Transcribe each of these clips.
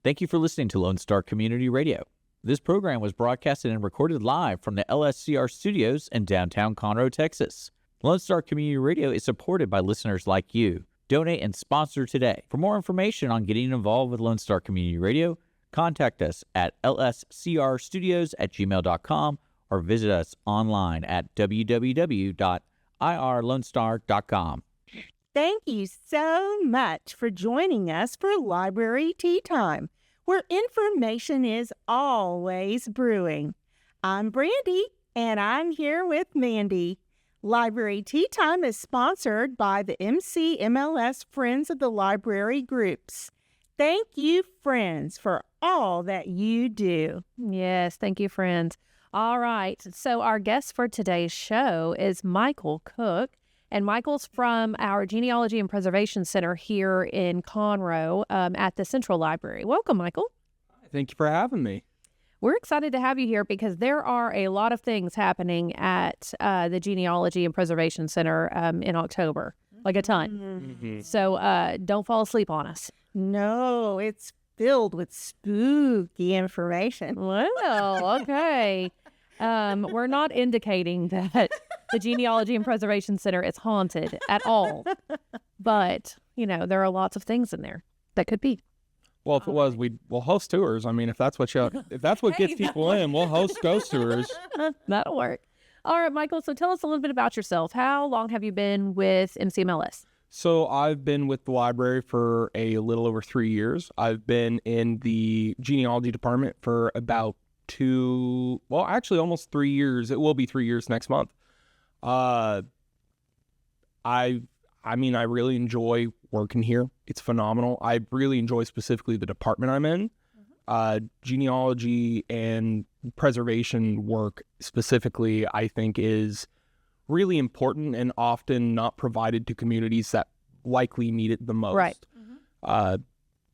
Thank you for listening to Lone Star Community Radio. This program was broadcasted and recorded live from the LSCR studios in downtown Conroe, Texas. Lone Star Community Radio is supported by listeners like you. Donate and sponsor today. For more information on getting involved with Lone Star Community Radio, contact us at lscrstudios@gmail.com or visit us online at www.irlonestar.com. Thank you so much for joining us for Library Tea Time, where information is always brewing. I'm Brandy, and I'm here with Mandy. Library Tea Time is sponsored by the MCMLS Friends of the Library groups. Thank you, friends, for all that you do. Yes, thank you, friends. All right, so our guest for today's show is Michael Cook. And Michael's from our Genealogy and Preservation Center here in Conroe at the Central Library. Welcome, Michael. Thank you for having me. We're excited to have you here because there are a lot of things happening at the Genealogy and Preservation Center in October, like a ton. Mm-hmm. So don't fall asleep on us. No, it's filled with spooky information. Well, okay. We're not indicating that the Genealogy and Preservation Center is haunted at all. But, you know, there are lots of things in there that could be. Well, if it was, we'll host tours. I mean, if that's what gets people in, we'll host ghost tours. That'll work. All right, Michael, so tell us a little bit about yourself. How long have you been with MCMLS? So I've been with the library for a little over 3 years. I've been in the genealogy department for about almost 3 years. It will be 3 years next month. I really enjoy working here. It's phenomenal. I really enjoy specifically the department I'm in. Genealogy and preservation work specifically, I think, is really important and often not provided to communities that likely need it the most. Right.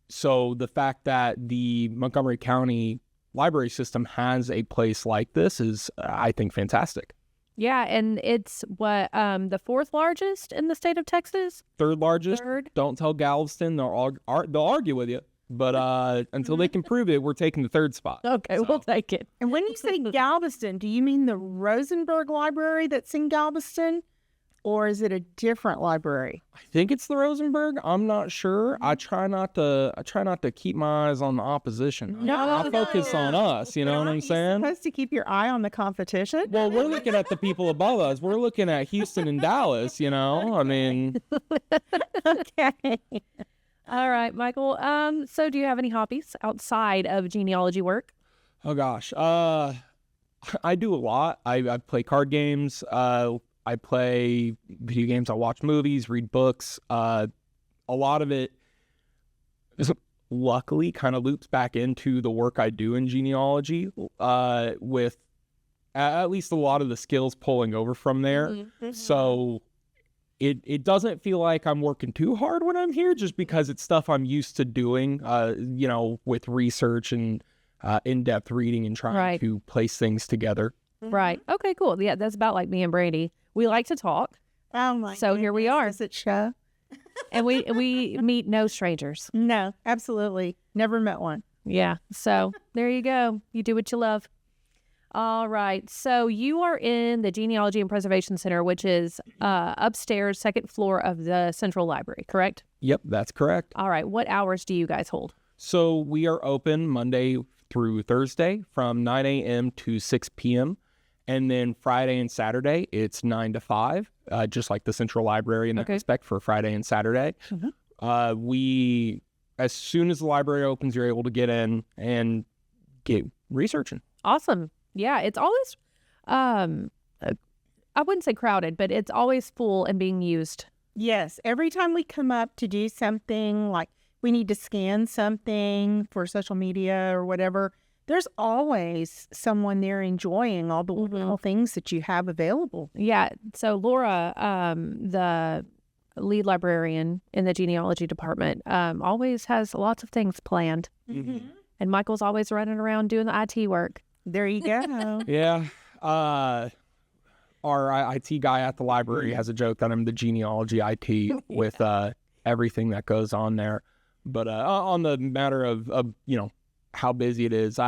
So the fact that the Montgomery County Library System has a place like this is, I think, fantastic. Yeah, and it's the fourth largest in the state of Texas? Third largest. Third. Don't tell Galveston. They'll argue with you. But until they can prove it, we're taking the third spot. Okay, So. we'll take it. And when you say Galveston, do you mean the Rosenberg Library that's in Galveston? Or is it a different library? I think it's the Rosenberg. I'm not sure. I try not to keep my eyes on the opposition. I focus on us. You know what I'm saying? You're supposed to keep your eye on the competition? Well, we're looking at the people above us. We're looking at Houston and Dallas. You know, I mean. Okay. All right, Michael. So do you have any hobbies outside of genealogy work? Oh gosh. I do a lot. I play card games. I play video games. I watch movies, read books. A lot of it is luckily kind of loops back into the work I do in genealogy, with at least a lot of the skills pulling over from there. Mm-hmm. So it doesn't feel like I'm working too hard when I'm here, just because it's stuff I'm used to doing, with research and in-depth reading and trying to place things together. Right. Okay, cool. Yeah, that's about like me and Brandy. We like to talk. Oh my So here we are. Does it show? And we meet no strangers. No, absolutely. Never met one. Yeah. So there you go. You do what you love. All right. So you are in the Genealogy and Preservation Center, which is upstairs, second floor of the Central Library, correct? Yep, that's correct. All right. What hours do you guys hold? So we are open Monday through Thursday from 9 a.m. to 6 p.m. And then Friday and Saturday, it's 9 to 5, just like the Central Library in that respect for Friday and Saturday. Mm-hmm. As soon as the library opens, you're able to get in and get researching. Awesome. Yeah, it's always, I wouldn't say crowded, but it's always full and being used. Yes. Every time we come up to do something, like we need to scan something for social media or whatever, there's always someone there enjoying all the little things that you have available. Yeah. So Laura, the lead librarian in the genealogy department, always has lots of things planned. Mm-hmm. And Michael's always running around doing the IT work. There you go. Yeah. Our IT guy at the library has a joke that I'm the genealogy IT with everything that goes on there. But on the matter of how busy it is,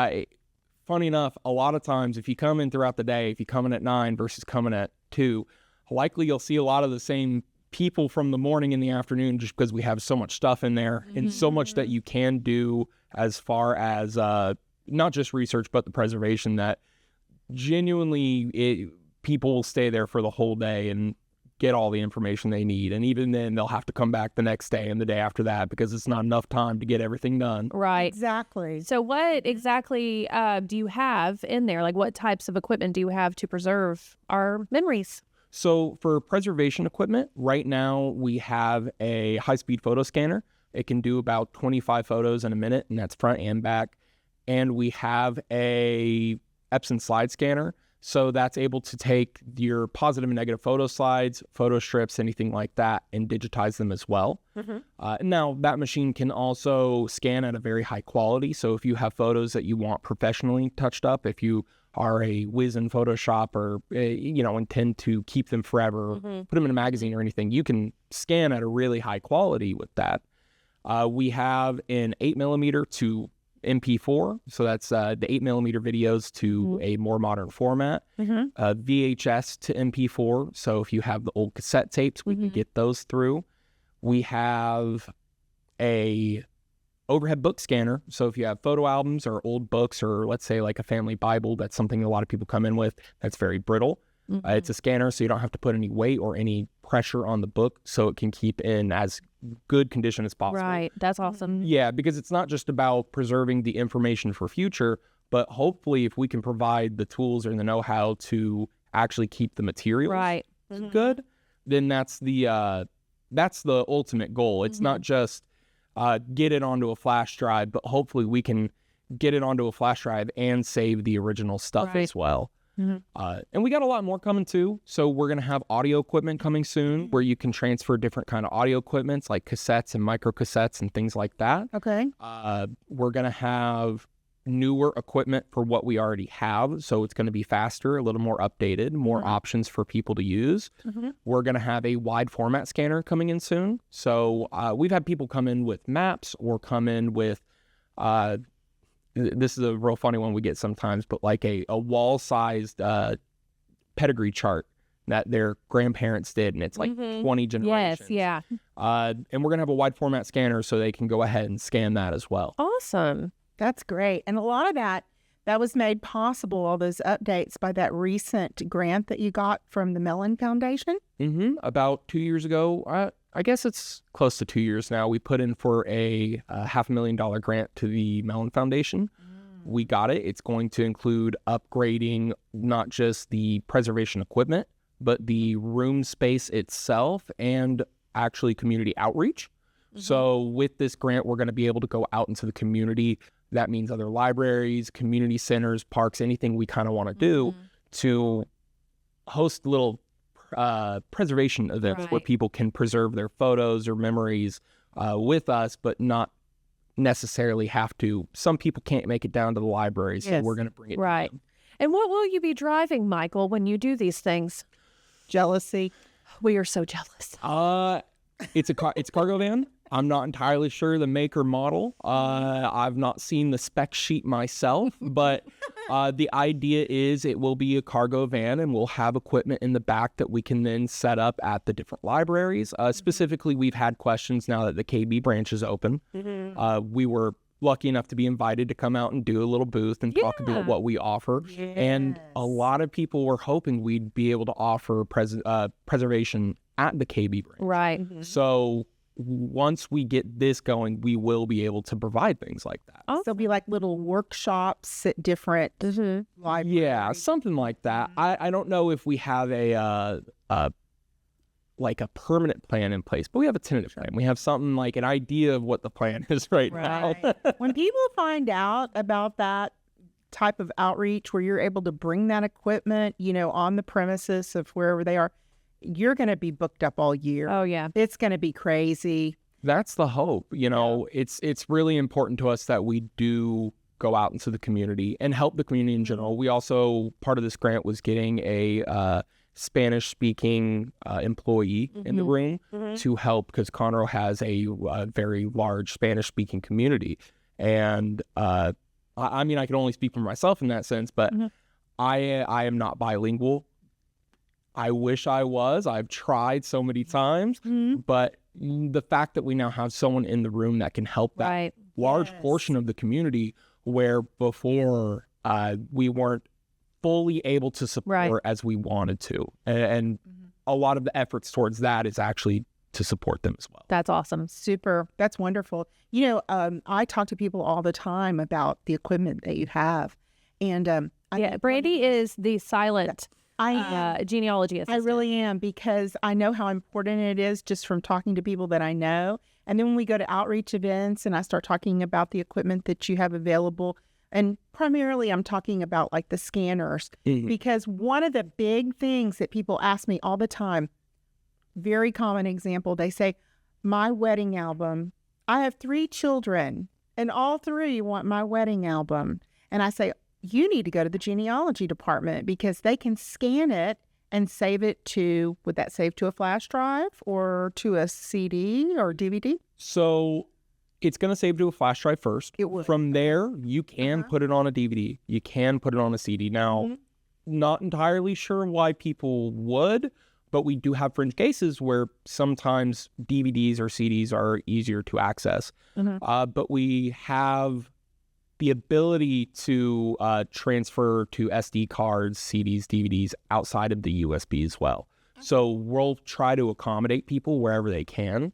funny enough, a lot of times if you come in throughout the day, if you come in at 9 versus coming at 2, likely you'll see a lot of the same people from the morning and the afternoon, just because we have so much stuff in there and so much that you can do as far as not just research, but the preservation, that genuinely people will stay there for the whole day and get all the information they need. And even then they'll have to come back the next day and the day after that, because it's not enough time to get everything done. Right. Exactly. So what exactly do you have in there? Like, what types of equipment do you have to preserve our memories? So for preservation equipment, right now we have a high-speed photo scanner. It can do about 25 photos in a minute, and that's front and back. And we have a Epson slide scanner. So that's able to take your positive and negative photo slides, photo strips, anything like that, and digitize them as well. Now, that machine can also scan at a very high quality. So if you have photos that you want professionally touched up, if you are a whiz in Photoshop or, intend to keep them forever, put them in a magazine or anything, you can scan at a really high quality with that. We have an 8mm to MP4, so that's the 8mm videos to a more modern format. VHS to MP4, so if you have the old cassette tapes, we can get those through. We have a overhead book scanner, so if you have photo albums or old books, or let's say like a family Bible, that's something a lot of people come in with that's very brittle. It's a scanner, so you don't have to put any weight or any pressure on the book, so it can keep in as good condition as possible. Right. That's awesome. Yeah, because it's not just about preserving the information for future, but hopefully if we can provide the tools and the know-how to actually keep the materials good, then that's the ultimate goal. It's not just get it onto a flash drive, but hopefully we can get it onto a flash drive and save the original stuff as well. And we got a lot more coming too. So we're going to have audio equipment coming soon where you can transfer different kind of audio equipments like cassettes and micro cassettes and things like that. Okay. We're going to have newer equipment for what we already have. So it's going to be faster, a little more updated, more options for people to use. We're going to have a wide format scanner coming in soon. So we've had people come in with maps or come in with this is a real funny one we get sometimes, but like a wall-sized pedigree chart that their grandparents did, and it's like 20 generations. Yes, yeah. And we're going to have a wide format scanner so they can go ahead and scan that as well. Awesome. That's great. And a lot of that was made possible, all those updates, by that recent grant that you got from the Mellon Foundation. About 2 years ago, I guess it's close to 2 years now, we put in for a $500,000 grant to the Mellon Foundation. We got it. It's going to include upgrading not just the preservation equipment, but the room space itself and actually community outreach. So with this grant, we're going to be able to go out into the community. That means other libraries, community centers, parks, anything we kind of want to do to host little preservation events where people can preserve their photos or memories with us, but not necessarily have to. Some people can't make it down to the library, so we're going to bring it to them. And what will you be driving, Michael, when you do these things? Jealousy. We are so jealous. It's a cargo van. I'm not entirely sure the make or model. I've not seen the spec sheet myself, but the idea is it will be a cargo van, and we'll have equipment in the back that we can then set up at the different libraries. Specifically, we've had questions now that the KB branch is open. We were lucky enough to be invited to come out and do a little booth and talk about what we offer. And a lot of people were hoping we'd be able to offer preservation at the KB branch. Right. So once we get this going, we will be able to provide things like that. So it'll be like little workshops at different libraries. Yeah, something like that. I don't know if we have a permanent plan in place, but we have a tentative plan. We have something like an idea of what the plan is right now. When people find out about that type of outreach where you're able to bring that equipment, on the premises of wherever they are, you're going to be booked up all year. Oh, yeah. It's going to be crazy. That's the hope. It's really important to us that we do go out into the community and help the community in general. We also, part of this grant was getting a Spanish-speaking employee in the room to help, because Conroe has a very large Spanish-speaking community. And I mean, I can only speak for myself in that sense, but I am not bilingual. I wish I was. I've tried so many times, but the fact that we now have someone in the room that can help that large portion of the community, where before we weren't fully able to support as we wanted to. And a lot of the efforts towards that is actually to support them as well. That's awesome. Super. That's wonderful. You know, I talk to people all the time about the equipment that you have. And Brandy is the silent I am. genealogy assistant. I really am, because I know how important it is just from talking to people that I know. And then when we go to outreach events and I start talking about the equipment that you have available, and primarily I'm talking about like the scanners, because one of the big things that people ask me all the time, very common example, they say, my wedding album, I have 3 children and all 3 want my wedding album. And I say, you need to go to the genealogy department, because they can scan it and save it to, would that save to a flash drive or to a CD or DVD? So it's going to save to a flash drive first. It would. From there, you can put it on a DVD. You can put it on a CD. Now, not entirely sure why people would, but we do have fringe cases where sometimes DVDs or CDs are easier to access. But we have the ability to transfer to SD cards, CDs, DVDs outside of the USB as well. So we'll try to accommodate people wherever they can,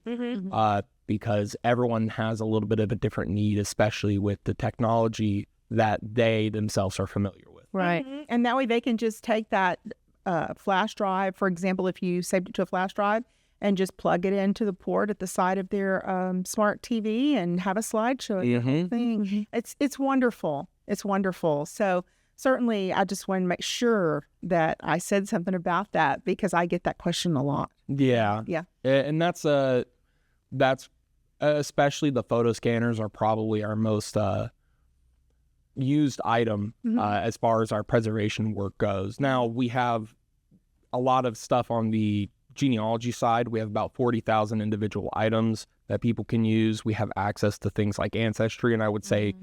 because everyone has a little bit of a different need, especially with the technology that they themselves are familiar with. Right. And that way they can just take that flash drive, for example, if you saved it to a flash drive, and just plug it into the port at the side of their smart TV and have a slideshow. Thing. It's wonderful. It's wonderful. So certainly I just want to make sure that I said something about that, because I get that question a lot. Yeah. And that's especially the photo scanners are probably our most used item as far as our preservation work goes. Now, we have a lot of stuff on the genealogy side. We have about 40,000 individual items that people can use. We have access to things like Ancestry, and I would say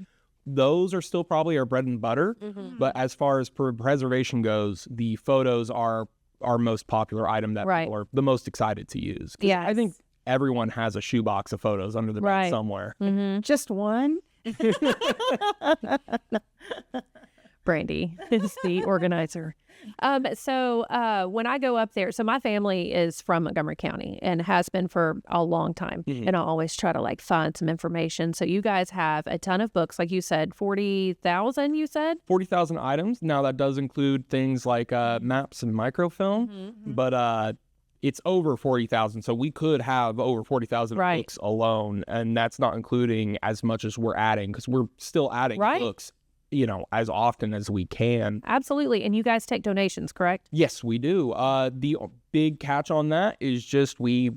those are still probably our bread and butter. But as far as preservation goes, the photos are our most popular item that people are the most excited to use. Yeah, I think everyone has a shoebox of photos under the bed somewhere. Just one? Brandy is the organizer. So when I go up there, so my family is from Montgomery County and has been for a long time. And I always try to like find some information. So you guys have a ton of books, like you said, 40,000, you said? 40,000 items. Now that does include things like maps and microfilm, but it's over 40,000. So we could have over 40,000 books alone. And that's not including as much as we're adding, because we're still adding books, you know, as often as we can. Absolutely. And you guys take donations, correct? Yes, we do. The big catch on that is just we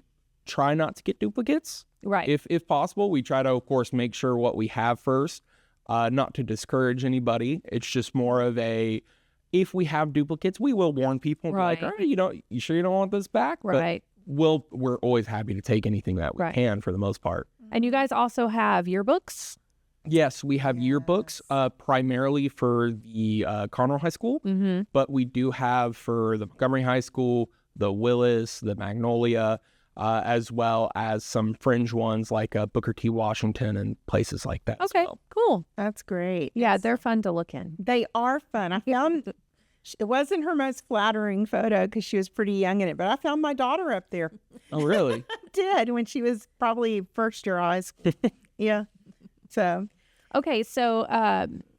try not to get duplicates. Right. If possible, we try to, of course, make sure what we have first, not to discourage anybody. It's just more of a, if we have duplicates, we will warn people. Like, all right, you sure you don't want this back? Right. But we're always happy to take anything that we can for the most part. And you guys also have yearbooks? Yes, we have yearbooks primarily for the Conroe High School, but we do have for the Montgomery High School, the Willis, the Magnolia, as well as some fringe ones like Booker T. Washington and places like that as well. Cool. That's great. Yeah, they're fun to look in. They are fun. I found it wasn't her most flattering photo because she was pretty young in it, but I found my daughter up there. Oh, really? I did, when she was probably first year high school. Yeah. So, okay. So,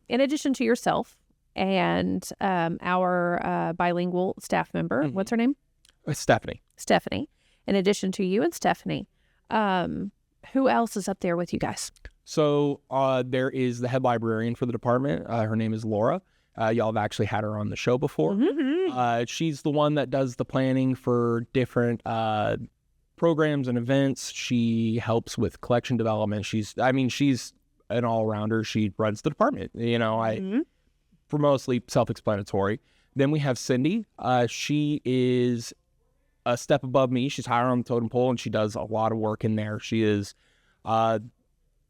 in addition to yourself and our bilingual staff member, what's her name? Stephanie. Stephanie. In addition to you and Stephanie, who else is up there with you guys? So there is the head librarian for the department. Her name is Laura. Y'all have actually had her on the show before. She's the one that does the planning for different programs and events. She helps with collection development. She's an all-rounder. She runs the department, for mostly self-explanatory. Then we have Cindy. She is a step above me. She's higher on the totem pole, and she does a lot of work in there. She is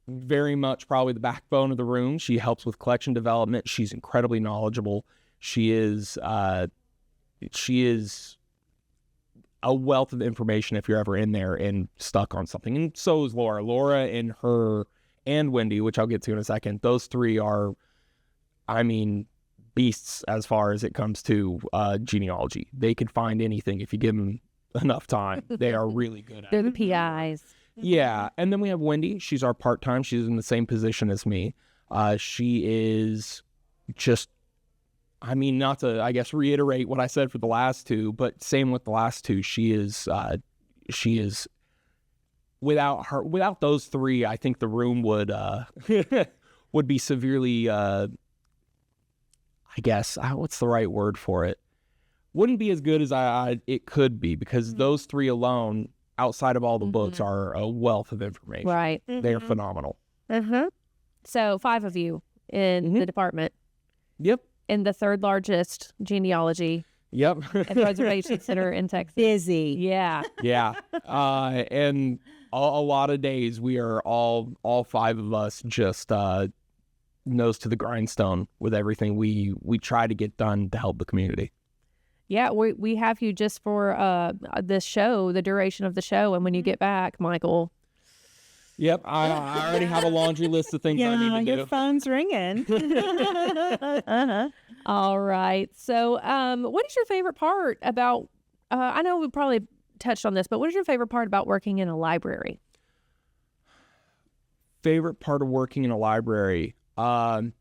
very much probably the backbone of the room. She helps with collection development. She's incredibly knowledgeable. She is a wealth of information if you're ever in there and stuck on something. And so is Laura. Laura and Wendy, which I'll get to in a second. Those three are, beasts as far as it comes to genealogy. They could find anything if you give them enough time. They are really good at They're it. the PIs. Yeah. And then we have Wendy. She's our part-time. She's in the same position as me. She is just, not to, I guess, reiterate what I said for the last two, but same with the last two. She is without those three, I think the room would would be severely, what's the right word for it? Wouldn't be as good as it could be, because those three alone, outside of all the books, are a wealth of information. Right. They are phenomenal. So 5 of you in the department. Yep. In the 3rd largest genealogy Yep. and preservation center in Texas. Busy. Yeah. Yeah. And a lot of days we are all 5 of us just nose to the grindstone with everything we try to get done to help the community. Yeah, we have you just for this show, the duration of the show. And when you get back, Michael. Yep, I already have a laundry list of things I need to do. Your phone's ringing. All right. So what is your favorite part about, I know we probably touched on this, but what is your favorite part about working in a library? Favorite part of working in a library? That's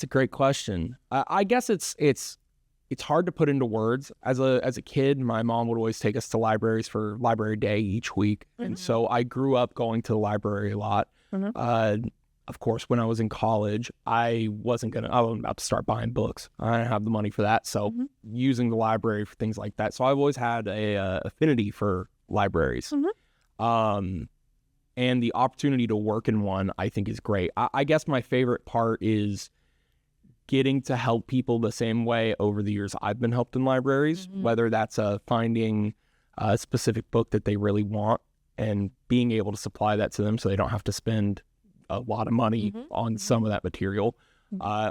a great question. I guess it's hard to put into words. As a kid, my mom would always take us to libraries for library day each week. And so I grew up going to the library a lot. Of course, when I was in college, I wasn't about to start buying books. I didn't have the money for that. So using the library for things like that. So I've always had a affinity for libraries. And the opportunity to work in one, I think, is great. I guess my favorite part is getting to help people the same way over the years I've been helped in libraries, whether that's finding a specific book that they really want and being able to supply that to them so they don't have to spend a lot of money on some of that material,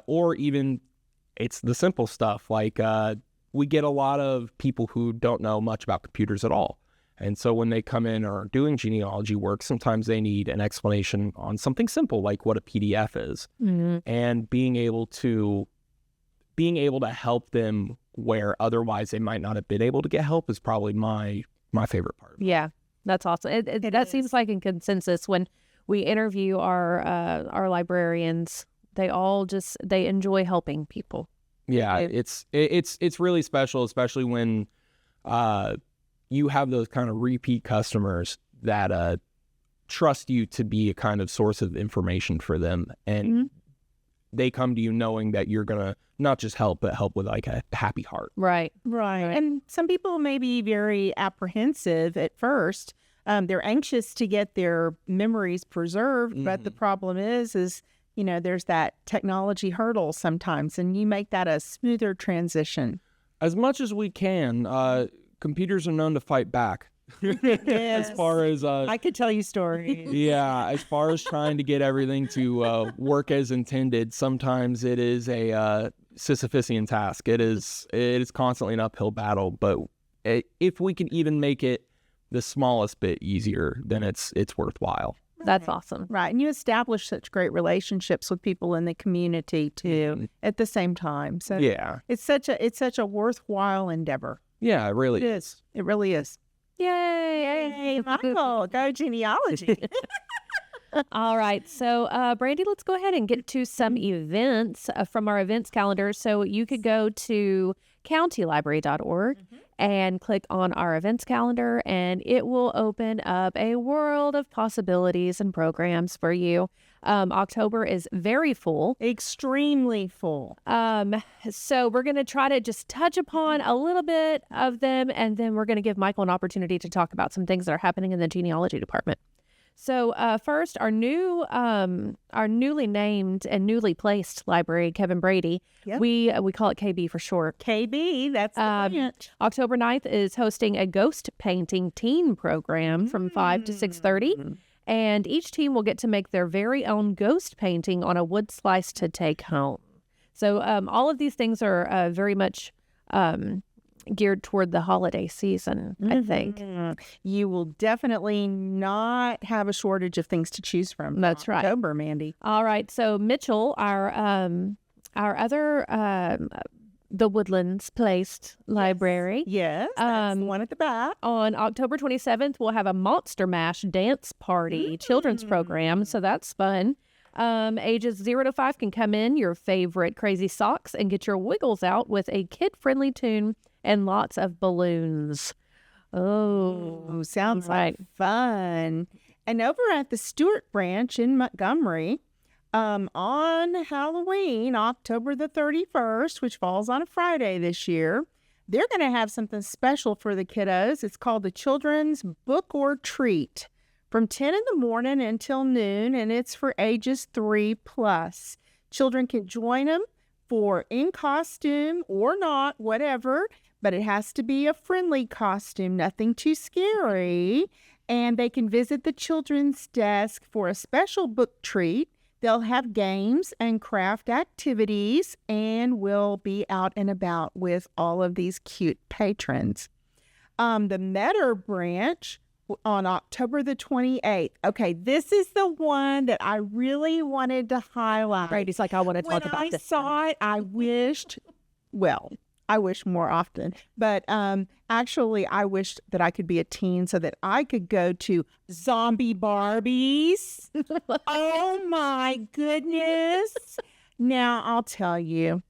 or even it's the simple stuff like we get a lot of people who don't know much about computers at all. And so when they come in or are doing genealogy work, sometimes they need an explanation on something simple like what a PDF is. And being able to help them where otherwise they might not have been able to get help is probably my favorite part. Yeah, that's awesome. That seems like a consensus when we interview our librarians. They all they enjoy helping people. Yeah, it's really special, especially when you have those kind of repeat customers that trust you to be a kind of source of information for them. And they come to you knowing that you're going to not just help, but help with like a happy heart. Right. And some people may be very apprehensive at first. They're anxious to get their memories preserved. But the problem is, there's that technology hurdle sometimes, and you make that a smoother transition. As much as we can, computers are known to fight back. As far as I could tell you stories. Yeah, as far as trying to get everything to work as intended, sometimes it is a Sisyphusian task. It is constantly an uphill battle. But if we can even make it the smallest bit easier, then it's worthwhile. That's awesome. Right. And you establish such great relationships with people in the community too at the same time. So yeah, it's such a worthwhile endeavor. Yeah, it really is. It really is. Yay! Michael, go genealogy. All right. So, Brandy, let's go ahead and get to some events from our events calendar. So you could go to countylibrary.org and click on our events calendar, and it will open up a world of possibilities and programs for you. October is very full. Extremely full. So we're going to try to just touch upon a little bit of them, and then we're going to give Michael an opportunity to talk about some things that are happening in the genealogy department. So first, our newly named and newly placed library, Kevin Brady. Yep. We call it KB for short. KB, that's the branch. October 9th is hosting a ghost painting teen program from 5 to 6:30. And each team will get to make their very own ghost painting on a wood slice to take home. So all of these things are very much geared toward the holiday season, I think. You will definitely not have a shortage of things to choose from. That's right. October, Mandy. All right. So Mitchell, our other the Woodlands placed library. Yes, that's the one at the back. On October 27th, we'll have a Monster Mash dance party children's program. So that's fun. Ages 0 to 5 can come in your favorite crazy socks and get your wiggles out with a kid-friendly tune and lots of balloons. Oh, Sounds right. like fun. And over at the Stewart branch in Montgomery, on Halloween, October the 31st, which falls on a Friday this year, they're going to have something special for the kiddos. It's called the Children's Book or Treat from 10 in the morning until noon, and it's for ages 3+. Children can join them for in costume or not, whatever, but it has to be a friendly costume, nothing too scary. And they can visit the children's desk for a special book treat. They'll have games and craft activities and will be out and about with all of these cute patrons. The Metter branch on October the 28th. Okay, this is the one that I really wanted to highlight. Brady's like, I want to talk When about I this. saw it, I wished, well, I wish more often, but actually I wished that I could be a teen so that I could go to zombie Barbies. Oh my goodness. Now I'll tell you,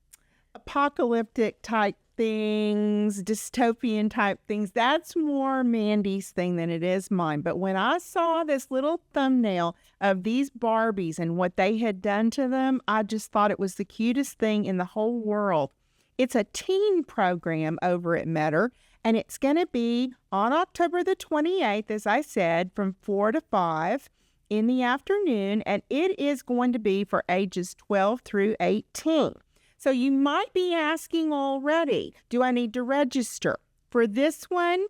apocalyptic type things, dystopian type things, that's more Mandy's thing than it is mine. But when I saw this little thumbnail of these Barbies and what they had done to them, I just thought it was the cutest thing in the whole world. It's a teen program over at Metter, and it's going to be on October the 28th, as I said, from 4 to 5 in the afternoon, and it is going to be for ages 12 through 18. So you might be asking already, do I need to register? For this one,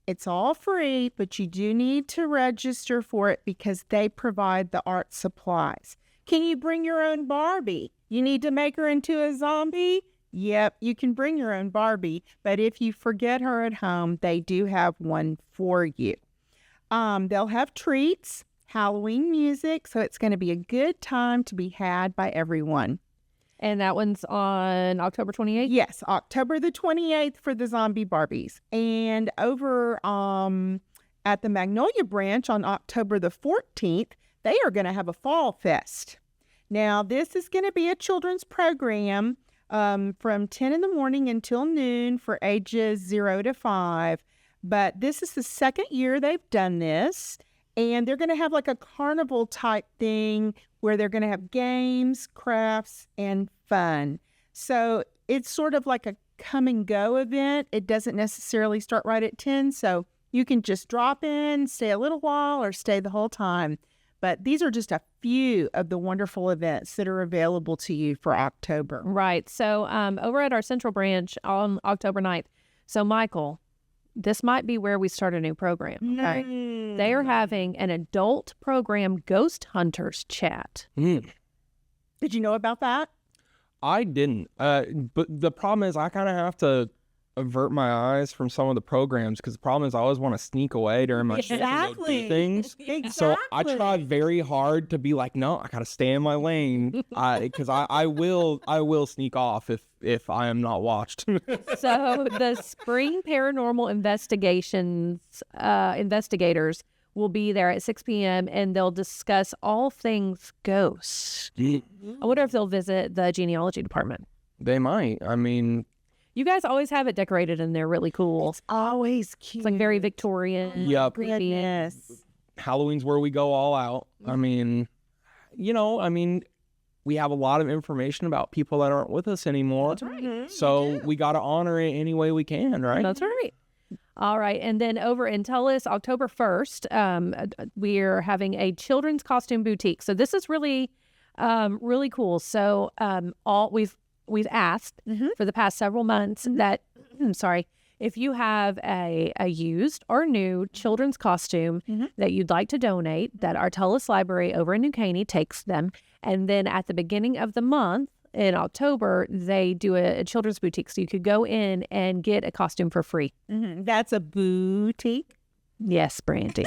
it's all free, but you do need to register for it because they provide the art supplies. Can you bring your own Barbie? You need to make her into a zombie? Yep, you can bring your own Barbie, but if you forget her at home, they do have one for you. They'll have treats, Halloween music, so it's going to be a good time to be had by everyone. And that one's on October 28th? Yes, October the 28th for the zombie Barbies. And over at the Magnolia branch on October the 14th, they are going to have a fall fest. Now, this is going to be a children's program from 10 in the morning until noon for ages 0 to 5. But this is the second year they've done this. And they're going to have like a carnival type thing where they're going to have games, crafts, and fun. So it's sort of like a come and go event. It doesn't necessarily start right at 10. So you can just drop in, stay a little while, or stay the whole time. But these are just a few of the wonderful events that are available to you for October. Right. So over at our Central branch on October 9th. So, Michael, this might be where we start a new program. Okay? They are having an adult program, Ghost Hunters Chat. Did you know about that? I didn't. But the problem is I kind of have to avert my eyes from some of the programs because the problem is I always want to sneak away during my shift and go do things. Exactly. So I try very hard to be like, no, I gotta stay in my lane because I will sneak off if I am not watched. So the Spring Paranormal investigators will be there at 6 p.m. and they'll discuss all things ghosts. I wonder if they'll visit the genealogy department. They might. I mean, you guys always have it decorated and they're really cool. It's always cute. It's like very Victorian. Yep. Creepy. Yes. Halloween's where we go all out. I mean, we have a lot of information about people that aren't with us anymore. That's right. So we got to honor it any way we can, right? That's right. All right. And then over in Tullis, October 1st, we're having a children's costume boutique. So this is really, really cool. So we've asked for the past several months that, if you have a used or new children's costume that you'd like to donate, that our Tullis Library over in New Caney takes them. And then at the beginning of the month, in October, they do a children's boutique. So you could go in and get a costume for free. That's a boutique? Yes, Brandy.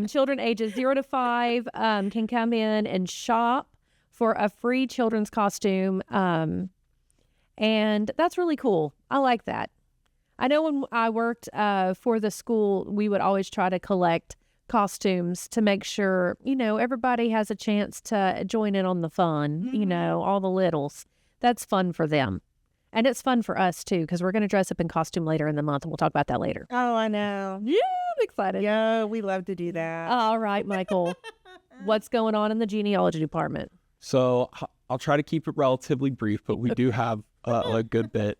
Children ages 0 to 5 can come in and shop for a free children's costume. And that's really cool. I like that. I know when I worked for the school, we would always try to collect costumes to make sure, everybody has a chance to join in on the fun, all the littles. That's fun for them. And it's fun for us, too, because we're going to dress up in costume later in the month, and we'll talk about that later. Oh, I know. Yeah, I'm excited. Yeah, we love to do that. All right, Michael. What's going on in the genealogy department? So I'll try to keep it relatively brief, but we do have a good bit.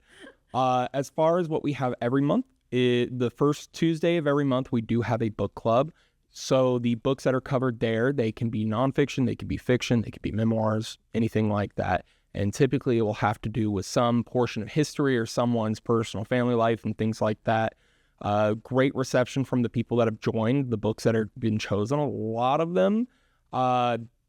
As far as what we have every month, the first Tuesday of every month, we do have a book club. So the books that are covered there, they can be nonfiction, they can be fiction, they can be memoirs, anything like that. And typically it will have to do with some portion of history or someone's personal family life and things like that. Great reception from the people that have joined the books that have been chosen. A lot of them,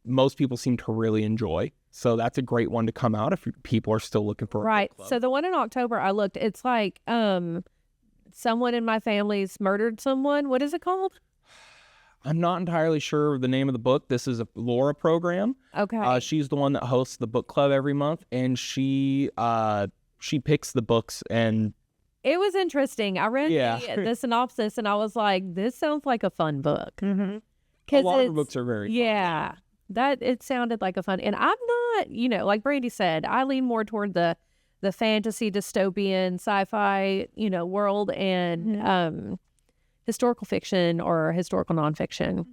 most people seem to really enjoy. So that's a great one to come out if people are still looking for a right. book club. So the one in October, I looked, it's like someone in my family's murdered someone. What is it called? I'm not entirely sure of the name of the book. This is a Laura program. Okay. She's the one that hosts the book club every month, and she picks the books. And it was interesting. I read the synopsis, and I was like, "This sounds like a fun book." Mm-hmm. A lot of the books are very fun. That it sounded like a fun. And I'm not, like Brandy said, I lean more toward the fantasy, dystopian, sci-fi, world, and historical fiction or historical nonfiction.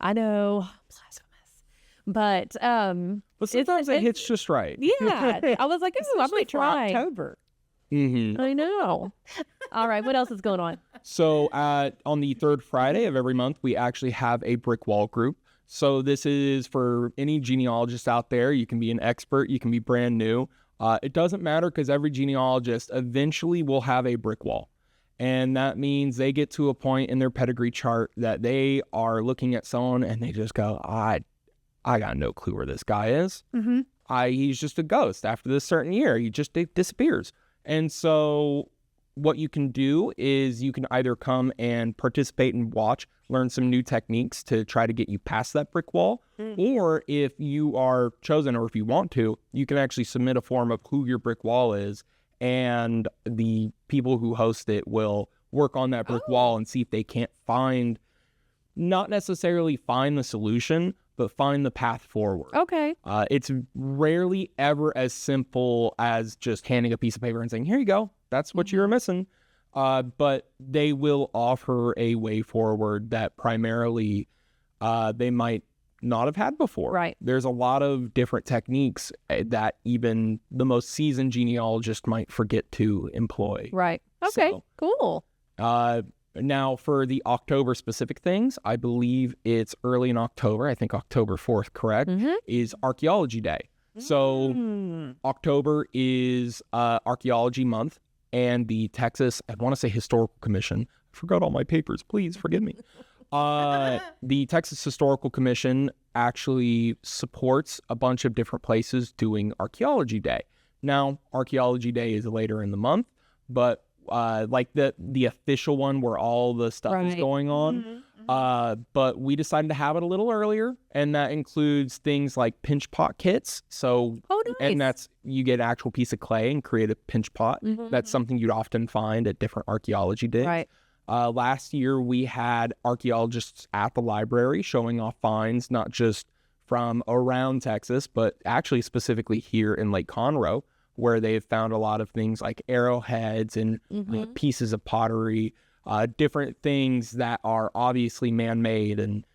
I know, blasphemous, but sometimes it hits just right. Yeah, I was like, "Ooh, I might try." October. I know. All right, what else is going on? So on the third Friday of every month, we actually have a brick wall group. So this is for any genealogist out there. You can be an expert, you can be brand new. It doesn't matter because every genealogist eventually will have a brick wall. And that means they get to a point in their pedigree chart that they are looking at someone and they just go, I got no clue where this guy is. He's just a ghost. After this certain year, he just disappears. And so what you can do is you can either come and participate and watch, learn some new techniques to try to get you past that brick wall. Or if you are chosen, or if you want to, you can actually submit a form of who your brick wall is. And the people who host it will work on that brick wall and see if they can't not necessarily find the solution, but find the path forward. Okay. It's rarely ever as simple as just handing a piece of paper and saying, "Here you go. That's what you're missing." But they will offer a way forward that primarily they might not have had before. Right. There's a lot of different techniques that even the most seasoned genealogist might forget to employ. Right. Okay, So, cool. Now for the October specific things, I believe it's early in October. I think October 4th, correct, is Archaeology Day. So October is Archaeology Month, and the Texas, I want to say Historical Commission. I forgot all my papers. Please forgive me. The Texas Historical Commission actually supports a bunch of different places doing Archaeology Day. Now, Archaeology Day is later in the month, but like the official one where all the stuff is going on. But we decided to have it a little earlier, and that includes things like pinch pot kits. So, nice. And that's, you get an actual piece of clay and create a pinch pot. That's something you'd often find at different archaeology digs. Right. Last year, we had archaeologists at the library showing off finds, not just from around Texas, but actually specifically here in Lake Conroe, where they've found a lot of things like arrowheads and pieces of pottery, different things that are obviously man-made and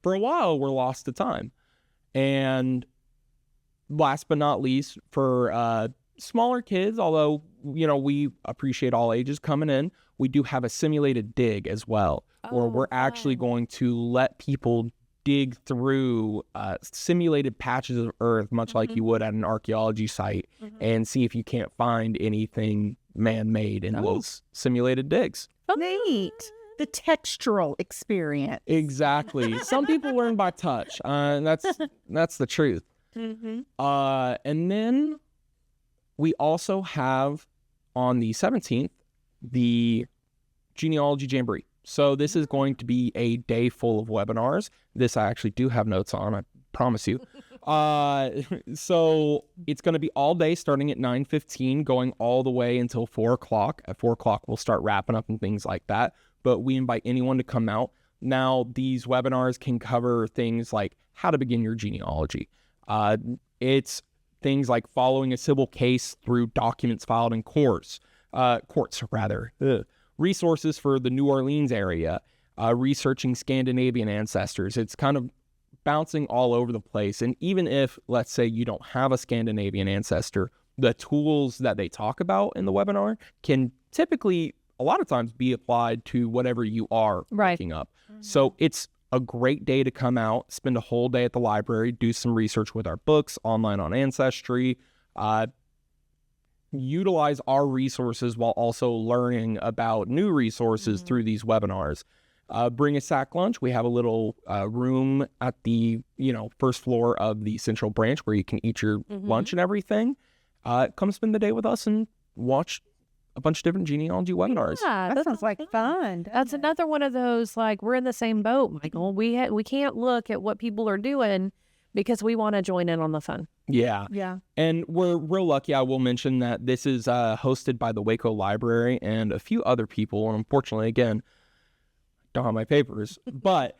for a while were lost to time. And last but not least, for smaller kids, although, we appreciate all ages coming in, we do have a simulated dig as well, where we're actually going to let people dig through simulated patches of earth, much like you would at an archaeology site, and see if you can't find anything man-made in those simulated digs. Neat. The textural experience. Exactly. Some people learn by touch. That's the truth. And then we also have on the 17th the Genealogy Jamboree. So this is going to be a day full of webinars. This I actually do have notes on, I promise you. So it's going to be all day starting at 9:15, going all the way until 4 o'clock. At 4 o'clock, we'll start wrapping up and things like that. But we invite anyone to come out. Now, these webinars can cover things like how to begin your genealogy. It's things like following a civil case through documents filed in courts, resources for the New Orleans area, researching Scandinavian ancestors. It's kind of bouncing all over the place. And even if, let's say, you don't have a Scandinavian ancestor, the tools that they talk about in the webinar can typically, a lot of times, be applied to whatever you are looking up. So it's a great day to come out, spend a whole day at the library, do some research with our books, online on Ancestry, utilize our resources while also learning about new resources through these webinars. Bring a sack lunch. We have a little room at the first floor of the central branch where you can eat your lunch and everything. Come spend the day with us and watch a bunch of different genealogy webinars. Yeah, That sounds like fun. That's another one of those, like, we're in the same boat, Michael. We can't look at what people are doing because we want to join in on the fun. Yeah. Yeah. And we're real lucky. I will mention that this is hosted by the Waco Library and a few other people. And unfortunately, again, don't have my papers, but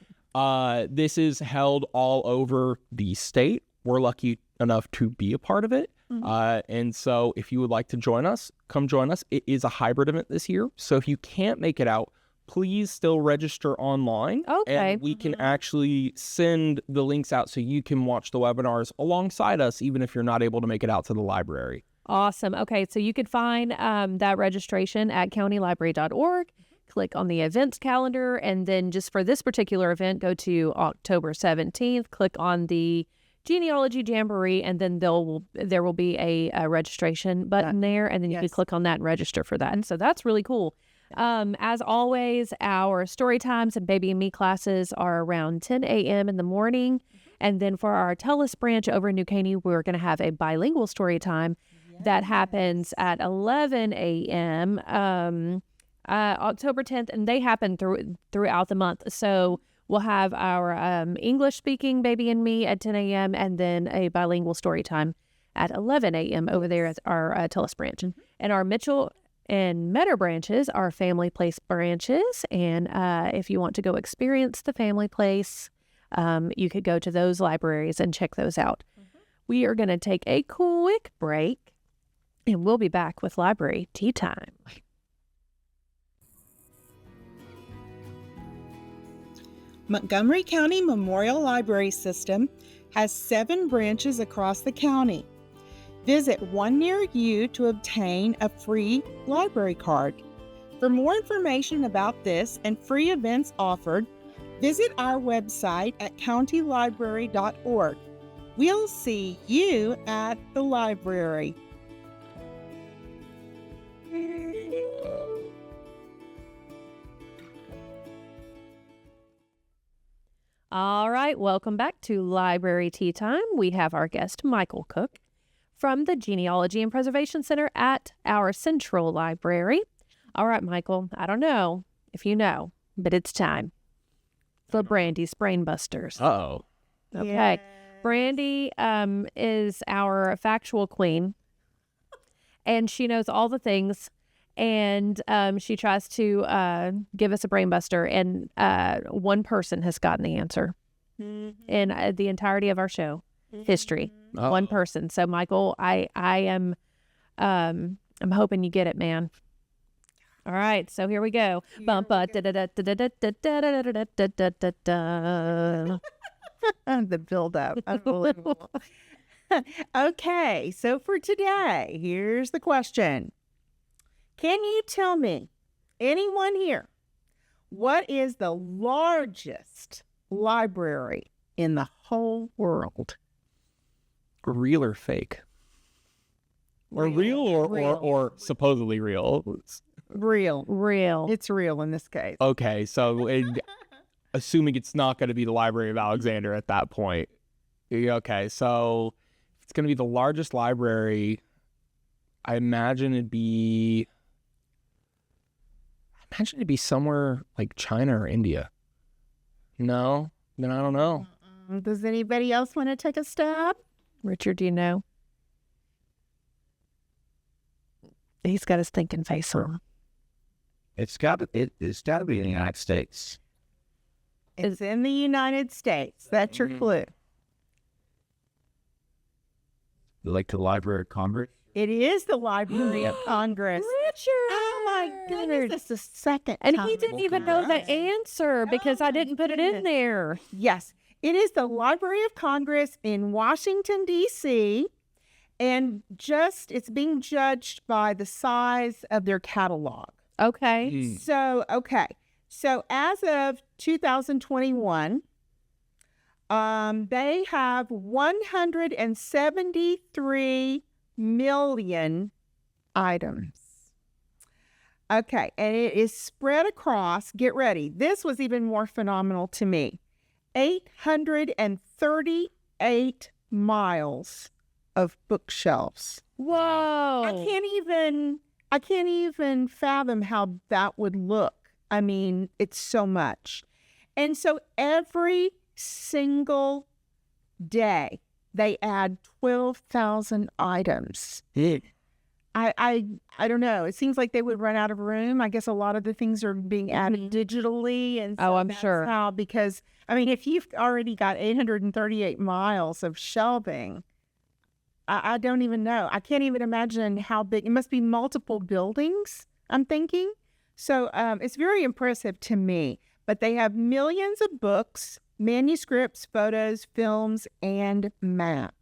this is held all over the state. We're lucky enough to be a part of it. And so if you would like to join us, come join us. It is a hybrid event this year. So if you can't make it out, please still register online. Okay. And we can actually send the links out so you can watch the webinars alongside us, even if you're not able to make it out to the library. Awesome. Okay, so you could find that registration at countylibrary.org. Click on the events calendar, and then just for this particular event, go to October 17th, click on the Genealogy Jamboree, and then there will be a registration button there, and then you can click on that and register for that. So that's really cool. As always, our story times and Baby and Me classes are around 10 a.m. in the morning. And then for our Tell Us branch over in New Caney, we're going to have a bilingual story time that happens at 11 a.m. October 10th, and they happen throughout the month. So we'll have our English-speaking Baby and Me at 10 a.m. and then a bilingual story time at 11 a.m. over there at our Tell Us branch. And our Mitchell and Meadow branches are Family Place branches. And if you want to go experience the Family Place, you could go to those libraries and check those out. We are going to take a quick break, and we'll be back with Library Tea Time. Montgomery County Memorial Library System has 7 branches across the county. Visit one near you to obtain a free library card. For more information about this and free events offered, visit our website at countylibrary.org. We'll see you at the library. All right, welcome back to Library Tea Time. We have our guest, Michael Cook, from the Genealogy and Preservation Center at our Central Library. All right, Michael, I don't know if you know, but it's time for Brandy's Brainbusters. Uh-oh. Okay. Yes. Brandy is our factual queen, and she knows all the things, and she tries to give us a brainbuster, and one person has gotten the answer in the entirety of our show history. Uh-oh. One person. So, Michael, I am I'm hoping you get it, man. All right, so here we go. The build-up. Unbelievable. Okay, so for today, here's the question. Can you tell me, anyone here, what is the largest library in the whole world? Real or fake? Or real or supposedly real? Real. It's real in this case. Okay, so assuming it's not going to be the Library of Alexander at that point. Okay, so if it's going to be the largest library, I imagine it'd be somewhere like China or India. No? Then I don't know. Does anybody else want to take a stab? Richard, do you know? He's got his thinking face on. It's got to be in the United States. It's in the United States. That's your clue. Like the Library of Congress? It is the Library of Congress. Richard! Oh my goodness, that's the second And time. he didn't even know the answer because I didn't put it in there. Yes, it is the Library of Congress in Washington, D.C., and it's being judged by the size of their catalog. Okay. So as of 2021, they have 173 million items. Okay, and it is spread across, get ready, this was even more phenomenal to me, 838 miles of bookshelves. Whoa. I can't even fathom how that would look. I mean, it's so much. And so every single day they add 12,000 items. I don't know. It seems like they would run out of room. I guess a lot of the things are being added digitally, and so I'm that's sure. how, because I mean, if you've already got 838 miles of shelving, I don't even know. I can't even imagine how big. It must be multiple buildings, I'm thinking. So it's very impressive to me. But they have millions of books, manuscripts, photos, films, and maps.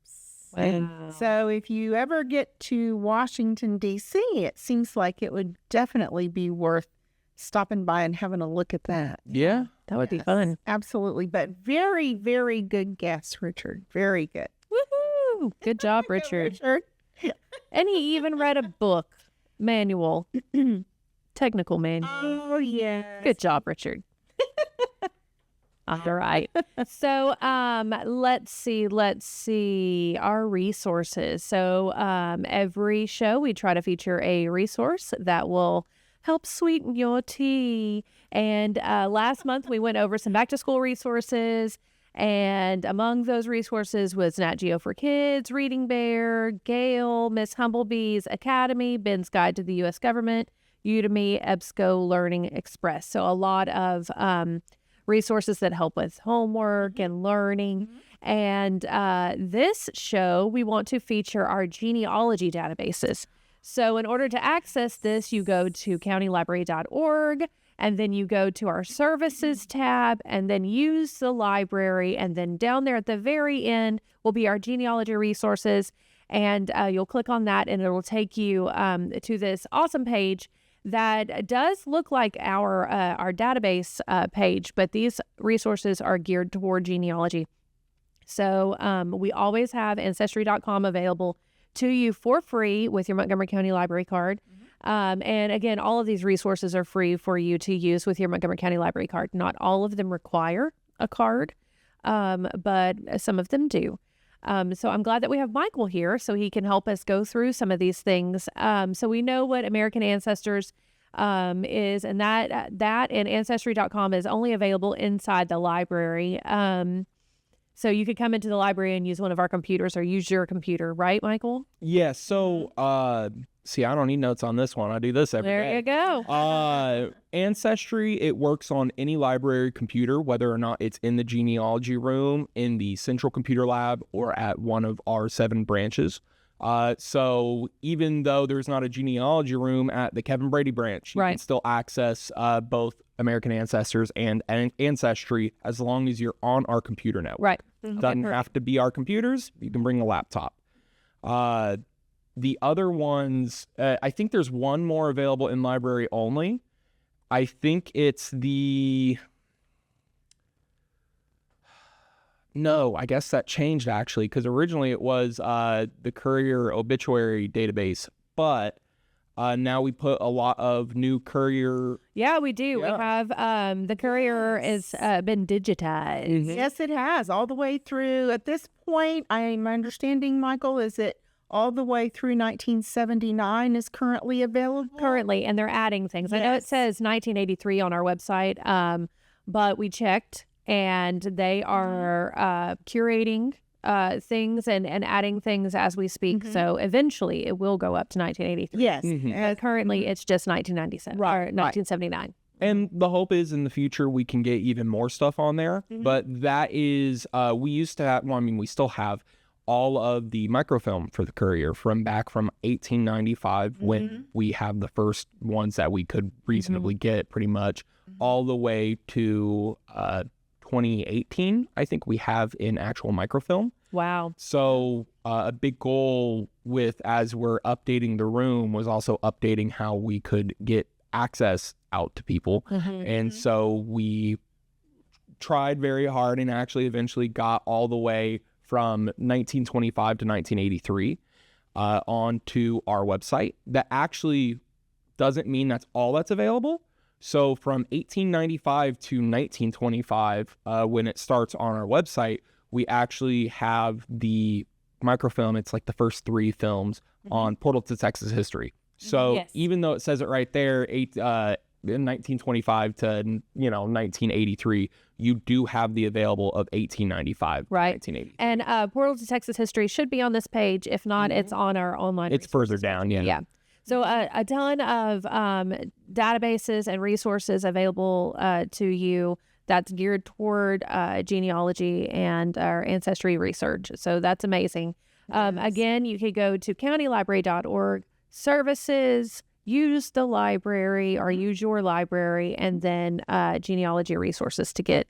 Wow. So if you ever get to Washington, D.C., it seems like it would definitely be worth stopping by and having a look at that. Yeah. That would be fun. Absolutely. But very, very good guess, Richard. Very good. Woohoo! Good job, Richard. And he even read a book, manual, technical manual. Oh, yeah. Good job, Richard. All right. So let's see our resources. So every show we try to feature a resource that will help sweeten your tea. And last month we went over some back to school resources. And among those resources was Nat Geo for Kids, Reading Bear, Gale, Miss Humblebee's Academy, Ben's Guide to the U.S. Government, Udemy, EBSCO, Learning Express. So a lot of resources that help with homework and learning. And this show, we want to feature our genealogy databases. So in order to access this, you go to countylibrary.org, and then you go to our services tab, and then use the library. And then down there at the very end will be our genealogy resources. And you'll click on that, and it will take you to this awesome page that does look like our database page, but these resources are geared toward genealogy. So we always have Ancestry.com available to you for free with your Montgomery County Library card. And again, all of these resources are free for you to use with your Montgomery County Library card. Not all of them require a card, but some of them do. So I'm glad that we have Michael here so he can help us go through some of these things. So we know what American Ancestors is, and that and Ancestry.com is only available inside the library. So you could come into the library and use one of our computers or use your computer, right, Michael? Yeah. So, see, I don't need notes on this one. I do this every day. There you go. Ancestry, it works on any library computer, whether or not it's in the genealogy room, in the central computer lab, or at one of our 7 branches. So even though there's not a genealogy room at the Kevin Brady branch, you can still access both American Ancestors and Ancestry as long as you're on our computer network. Right. Doesn't have to be our computers. You can bring a laptop. The other ones, I think there's one more available in library only. I think it's the... No, I guess that changed actually, because originally it was the Courier obituary database, but now we put a lot of new Courier. Yeah, we do. Yeah. We have the Courier is been digitized. Yes, it has all the way through. At this point, I'm understanding, Michael, is it all the way through 1979 is currently available? Currently, and they're adding things. I know it Yes. says 1983 on our website, but we checked, and they are curating things and adding things as we speak. So eventually it will go up to 1983. Yes. But currently it's just 1997 or 1979. And the hope is in the future we can get even more stuff on there. But that is, we used to have, well, I mean, we still have all of the microfilm for the Courier from back from 1895 when we have the first ones that we could reasonably get pretty much all the way to 2018, I think we have in actual microfilm. Wow. So a big goal with, as we're updating the room, was also updating how we could get access out to people. And so we tried very hard and actually eventually got all the way from 1925 to 1983 onto our website. That actually doesn't mean that's all that's available. So from 1895 to 1925, when it starts on our website, we actually have the microfilm. It's like the first 3 films on Portal to Texas history. So even though it says it right there, in 1925 to 1983, you do have the available of 1895 to 1983. And Portal to Texas history should be on this page. If not, it's on our online. It's further down, Yeah. So a ton of databases and resources available to you that's geared toward genealogy and our ancestry research. So that's amazing. Again, you could go to countylibrary.org, services, use the library or use your library, and then genealogy resources to get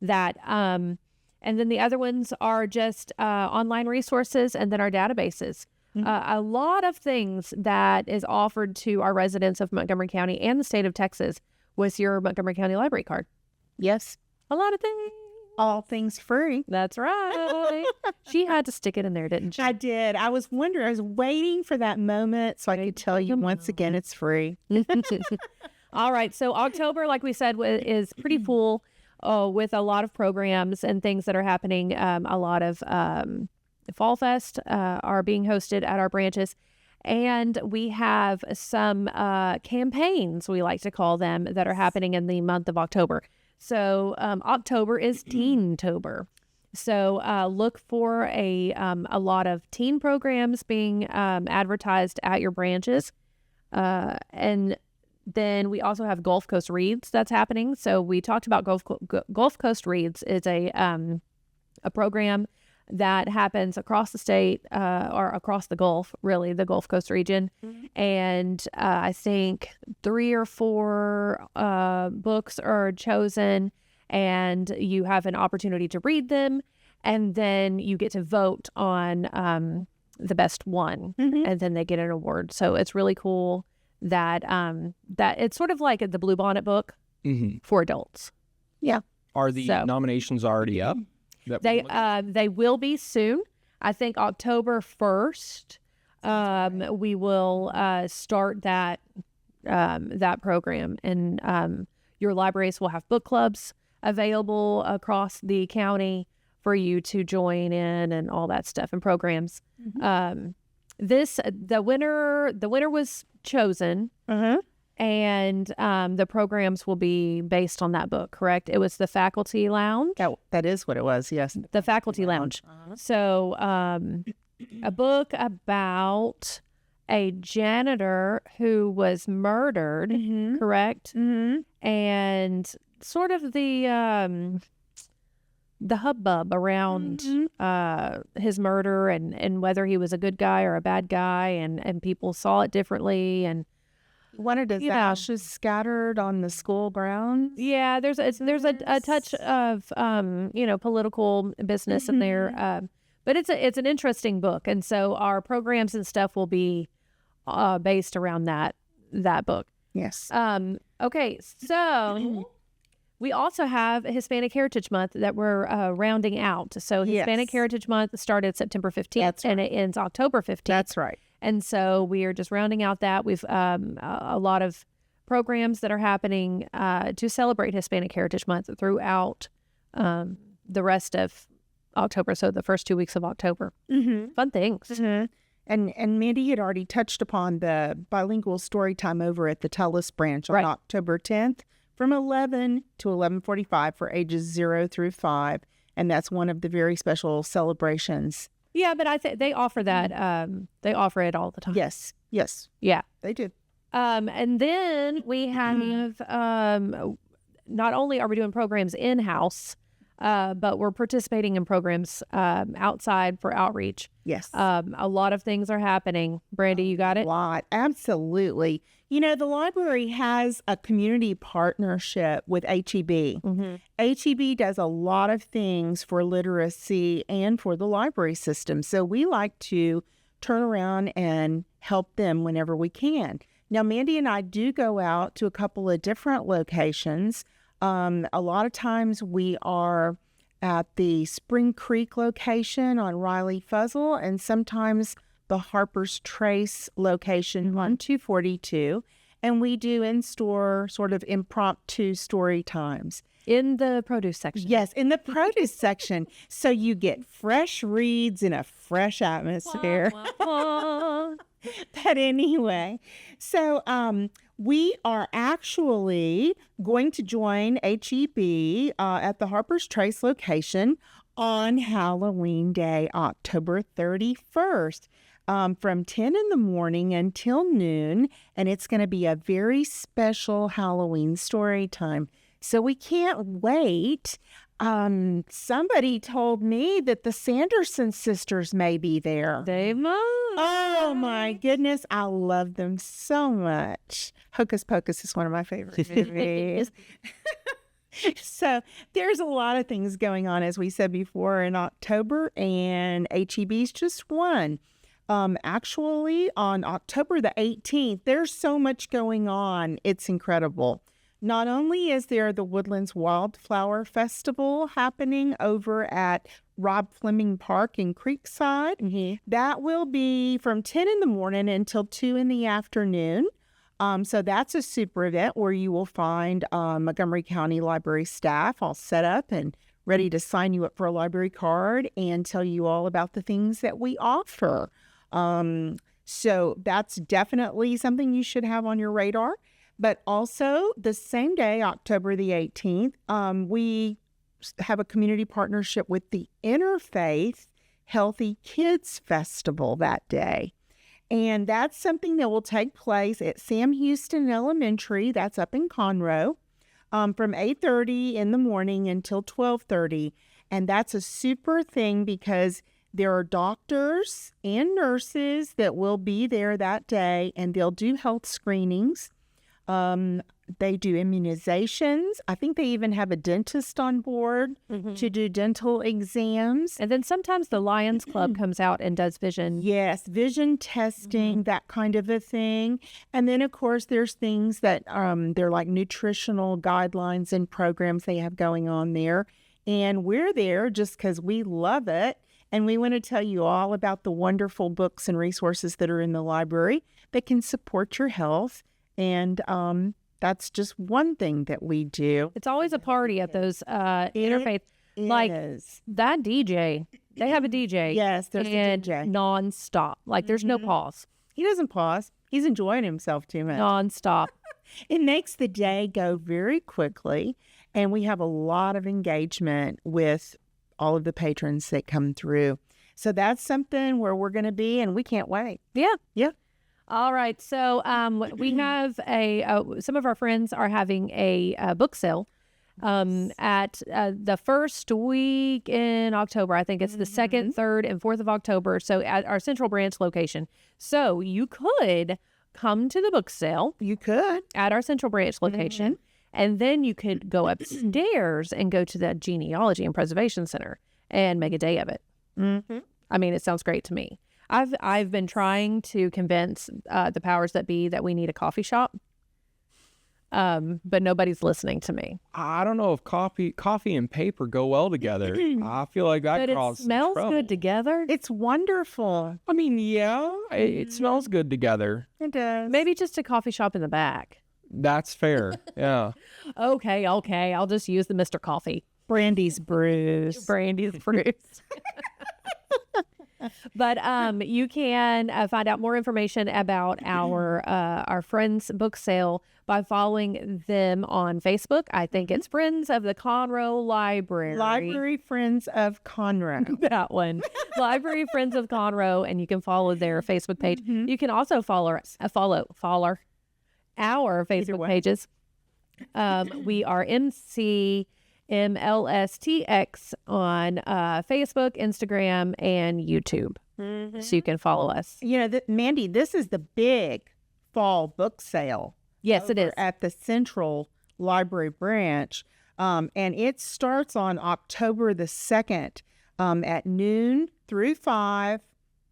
that. And then the other ones are just online resources and then our databases. A lot of things that is offered to our residents of Montgomery County and the state of Texas with your Montgomery County Library card. Yes. A lot of things. All things free. That's right. She had to stick it in there, didn't she? I did. I was wondering, I was waiting for that moment so I could tell you once again it's free. All right. So October, like we said, is pretty full with a lot of programs and things that are happening. A lot of Fall Fest are being hosted at our branches. And we have some campaigns, we like to call them, that are happening in the month of October. So October is Teen-tober. So look for a lot of teen programs being advertised at your branches. And then we also have Gulf Coast Reads that's happening. So we talked about Gulf Coast Reads is a program that happens across the state or across the Gulf, really, the Gulf Coast region. And I think 3 or 4 books are chosen, and you have an opportunity to read them, and then you get to vote on the best one, and then they get an award. So it's really cool that that it's sort of like the Bluebonnet book for adults. Yeah. Are the nominations already up? They will be soon. I think October 1st, we will start that program, and your libraries will have book clubs available across the county for you to join in and all that stuff and programs. The winner was chosen. And the programs will be based on that book, correct? It was the Faculty Lounge. That is what it was, yes. The Faculty Lounge. So a book about a janitor who was murdered, correct? And sort of the the hubbub around his murder and whether he was a good guy or a bad guy, and people saw it differently. And One of his You know. ashes scattered on the school grounds. yeah, there's a touch of political business in there, but it's an interesting book, and so our programs and stuff will be based around that book. Yes. Okay, so we also have Hispanic Heritage Month that we're rounding out. So Hispanic Yes. Heritage Month started September 15th, That's and it ends October 15th. That's right. And so we are just rounding out that. We've a lot of programs that are happening to celebrate Hispanic Heritage Month throughout the rest of October. So the first 2 weeks of October. Mm-hmm. Fun things. Mm-hmm. And Mandy had already touched upon the bilingual story time over at the Telus branch on Right. October 10th from 11 to 11:45 for ages 0 through 5. And that's one of the very special celebrations. Yeah, but I think they offer that. They offer it all the time. Yes. Yes, Yeah. they do. And then we have not only are we doing programs in-house, but we're participating in programs outside for outreach. Yes. A lot of things are happening. Brandy, you got A it? lot. Absolutely. You know, the library has a community partnership with HEB. Mm-hmm. HEB does a lot of things for literacy and for the library system. So we like to turn around and help them whenever we can. Now, Mandy and I do go out to a couple of different locations. A lot of times we are at the Spring Creek location on Riley Fuzzle, and sometimes the Harper's Trace location on 242. And we do in-store sort of impromptu story times. In the produce section. Yes, in the produce section. So you get fresh reads in a fresh atmosphere. But anyway, so we are actually going to join HEB at the Harper's Trace location on Halloween Day, October 31st. From 10 in the morning until noon, and it's going to be a very special Halloween story time. So we can't wait. Somebody told me that the Sanderson sisters may be there. They must. Oh my goodness, I love them so much. Hocus Pocus is one of my favorite movies. So there's a lot of things going on, as we said before, in October, and HEB's just one. Actually, on October the 18th, there's so much going on. It's incredible. Not only is there the Woodlands Wildflower Festival happening over at Rob Fleming Park in Creekside. That will be from 10 in the morning until 2 in the afternoon. So that's a super event where you will find Montgomery County Library staff all set up and ready to sign you up for a library card and tell you all about the things that we offer. So that's definitely something you should have on your radar. But also the same day, October the 18th, we have a community partnership with the Interfaith Healthy Kids Festival that day. And that's something that will take place at Sam Houston Elementary. That's up in Conroe from 8:30 in the morning until 12:30. And that's a super thing because there are doctors and nurses that will be there that day, and they'll do health screenings. They do immunizations. I think they even have a dentist on board to do dental exams. And then sometimes the Lions Club comes out and does vision. Yes, vision testing, that kind of a thing. And then, of course, there's things that they're like nutritional guidelines and programs they have going on there. And we're there just because we love it. And we want to tell you all about the wonderful books and resources that are in the library that can support your health. And that's just one thing that we do. It's always a party at those interfaith. Like Is. that DJ, they have a DJ. Yes, there's and a DJ. nonstop. Like there's no pause. He doesn't pause. He's enjoying himself too much. Nonstop. It makes the day go very quickly. And we have a lot of engagement with all of the patrons that come through. So that's something where we're going to be, and we can't wait. Yeah. Yeah. All right. So we have some of our friends are having a book sale at the first week in October. I think it's the 2nd, 3rd, and 4th of October. So at our Central Branch location. So you could come to the book sale. You could. At our Central Branch location. And then you could go upstairs and go to the Genealogy and Preservation Center and make a day of it. I mean, it sounds great to me. I've been trying to convince the powers that be that we need a coffee shop. But nobody's listening to me. I don't know if coffee and paper go well together. I feel like that But causes it smells trouble. good together. It's wonderful. I mean, yeah, it smells good together. It does. Maybe just a coffee shop in the back. That's fair. Yeah. Okay. I'll just use the Mr. Coffee. Brandy's Brews. Brandy's Fruits. But you can find out more information about our friends book sale by following them on Facebook. I think it's Friends of the Conroe Library. Library Friends of Conroe. That one. Library Friends of Conroe, and you can follow their Facebook page. You can also follow our Facebook pages. We are MLSTX on Facebook, Instagram, and YouTube. So you can follow us. You know, Mandy, this is the big fall book sale. Yes, it is. At the Central Library Branch. And it starts on October the 2nd at noon through 5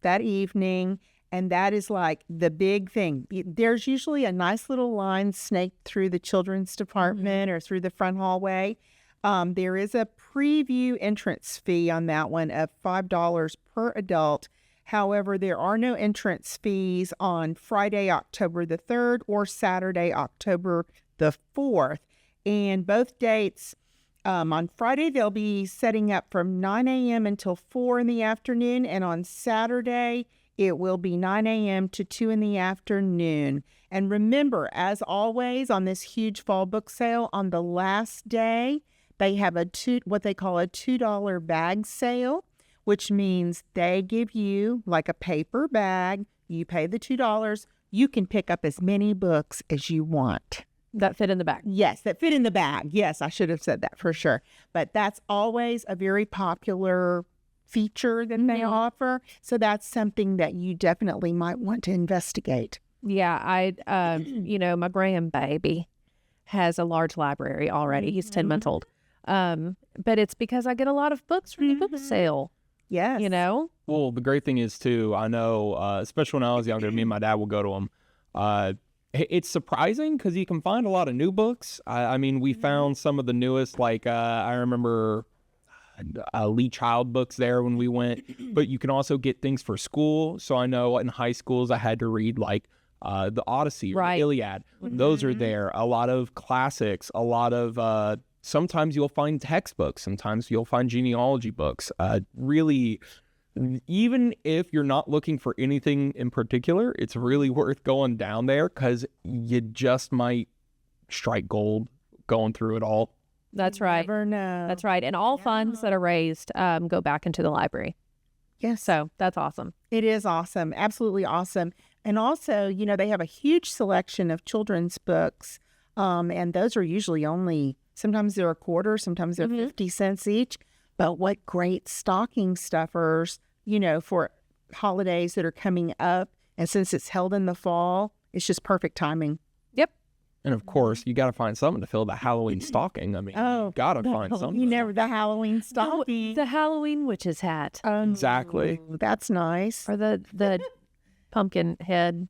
that evening. And that is like the big thing. There's usually a nice little line snaked through the children's department or through the front hallway. There is a preview entrance fee on that one of $5 per adult. However, there are no entrance fees on Friday, October the 3rd or Saturday, October the 4th. And both dates, on Friday, they'll be setting up from 9 a.m. until 4 in the afternoon. And on Saturday, it will be 9 a.m. to 2 in the afternoon. And remember, as always, on this huge fall book sale, on the last day, they have what they call a $2 bag sale, which means they give you like a paper bag. You pay the $2. You can pick up as many books as you want. That fit in the bag. Yes, that fit in the bag. Yes, I should have said that for sure. But that's always a very popular feature that they offer. So that's something that you definitely might want to investigate. Yeah, my grandbaby has a large library already. He's 10 months old. But it's because I get a lot of books from the book sale. Yes. You know? Well, the great thing is, too, I know, especially when I was younger, me and my dad would go to them. It's surprising because you can find a lot of new books. I mean, we found some of the newest, like I remember Lee Child books there when we went, but you can also get things for school. So I know in high schools I had to read like the Odyssey or the Iliad. Those are there. A lot of classics, a lot of sometimes you'll find textbooks, sometimes you'll find genealogy books. Really, even if you're not looking for anything in particular, it's really worth going down there because you just might strike gold going through it all. That's right. Never know. That's right. And all funds that are raised go back into the library. Yes. So that's awesome. It is awesome. Absolutely awesome. And also, they have a huge selection of children's books. And those are usually sometimes they're a quarter, sometimes they're 50 cents each. But what great stocking stuffers, for holidays that are coming up. And since it's held in the fall, it's just perfect timing. Yep. And of course, you got to find something to fill the Halloween stocking. I mean, you got to find something. The Halloween stocking. The Halloween witch's hat. Exactly. That's nice. Or the pumpkin head.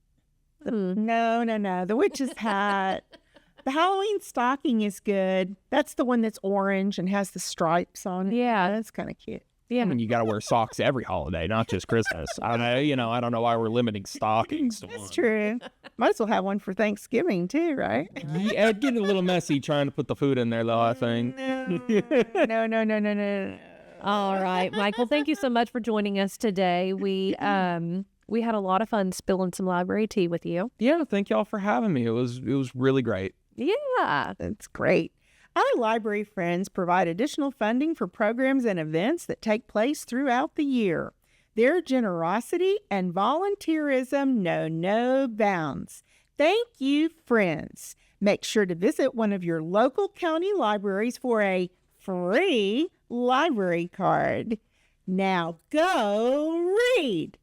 No. The witch's hat. The Halloween stocking is good. That's the one that's orange and has the stripes on it. Yeah. That's kind of cute. Yeah. I mean, you got to wear socks every holiday, not just Christmas. I don't know why we're limiting stockings to That's one. true. Might as well have one for Thanksgiving too, right? Yeah, it's getting a little messy trying to put the food in there, though, I think. No. All right, Michael, thank you so much for joining us today. We had a lot of fun spilling some library tea with you. Yeah, thank y'all for having me. It was really great. Yeah. That's great. Our library friends provide additional funding for programs and events that take place throughout the year. Their generosity and volunteerism know no bounds. Thank you, friends. Make sure to visit one of your local county libraries for a free library card. Now go read!